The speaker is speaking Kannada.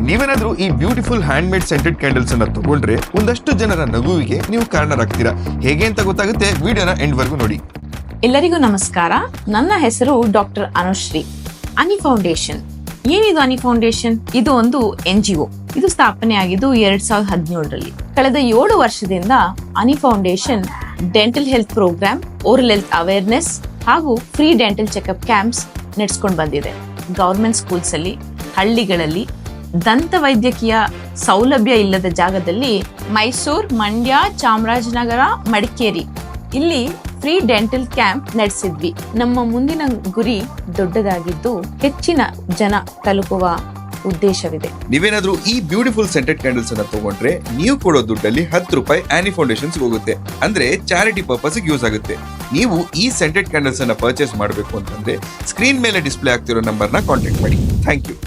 ನೀವೇನಾದ್ರೂ ಈ beautiful hand made scented candles ಅನ್ನ ತಗೊಂಡ್ರೆ ಒಂದಷ್ಟು ಜನರ ನಗುವಿಗೆ ನೀವು ಕಾರಣರಾಗ್ತೀರಾ. ಹೇಗೆ ಅಂತ ಗೊತ್ತಾಗುತ್ತೆ, ವಿಡಿಯೋನ ಎಂಡ್ ವರ್ಗೂ ನೋಡಿ. ಎಲ್ಲರಿಗೂ ನಮಸ್ಕಾರ. ನನ್ನ ಹೆಸರು ಡಾಕ್ಟರ್ ಅನುಶ್ರೀ. ಅನಿ ಫೌಂಡೇಶನ್ ಏನಿದು? ಅನಿ ಫೌಂಡೇಶನ್ ಇದು ಒಂದು NGO. ಇದು ಸ್ಥಾಪನೆ ಆಗಿದ್ದು 2017ರಲ್ಲಿ. ಕಳೆದ 7 ವರ್ಷದಿಂದ ಅನಿ foundation dental health programme, oral health awareness ಹಾಗೂ ಫ್ರೀ ಡೆಂಟಲ್ ಚೆಕಪ್ ಕ್ಯಾಂಪ್ಸ್ ನಡೆಸ್ಕೊಂಡು ಬಂದಿದೆ. ಗವರ್ಮೆಂಟ್ ಸ್ಕೂಲ್ಸ್ ಅಲ್ಲಿ, ಹಳ್ಳಿಗಳಲ್ಲಿ, ದಂತ ವೈದ್ಯಕೀಯ ಸೌಲಭ್ಯ ಇಲ್ಲದ ಜಾಗದಲ್ಲಿ ಮೈಸೂರು, ಮಂಡ್ಯ, ಚಾಮರಾಜನಗರ, ಮಡಿಕೇರಿ ಇಲ್ಲಿ ಫ್ರೀ ಡೆಂಟಲ್ ಕ್ಯಾಂಪ್ ನಡೆಸಿದ್ವಿ. ನಮ್ಮ ಮುಂದಿನ ಗುರಿ ದೊಡ್ಡದಾಗಿದ್ದು ಹೆಚ್ಚಿನ ಜನ ತಲುಪುವ ಉದ್ದೇಶವಿದೆ. ನೀವೇನಾದ್ರೂ ಈ ಬ್ಯೂಟಿಫುಲ್ ಸೆಂಟೆಡ್ ಕ್ಯಾಂಡಲ್ಸ್ ಅನ್ನ ತಗೊಂಡ್ರೆ ನೀವು ಕೊಡೋ ದುಡ್ಡಲ್ಲಿ 10 ರೂಪಾಯಿ ಆನಿ ಫೌಂಡೇಶನ್ಸ್ ಹೋಗುತ್ತೆ. ಅಂದ್ರೆ ಚಾರಿಟಿ ಪರ್ಪಸ್ ಯೂಸ್ ಆಗುತ್ತೆ. ನೀವು ಈ ಸೆಂಟೆಡ್ ಕ್ಯಾಂಡಲ್ಸ್ ಅನ್ನ ಪರ್ಚೇಸ್ ಮಾಡಬೇಕು ಅಂತಂದ್ರೆ ಸ್ಕ್ರೀನ್ ಮೇಲೆ ಡಿಸ್ಪ್ಲೇ ಆಗ್ತಿರೋ ನಂಬರ್ನ ಕಾಂಟ್ಯಾಕ್ಟ್ ಮಾಡಿ. Thank you.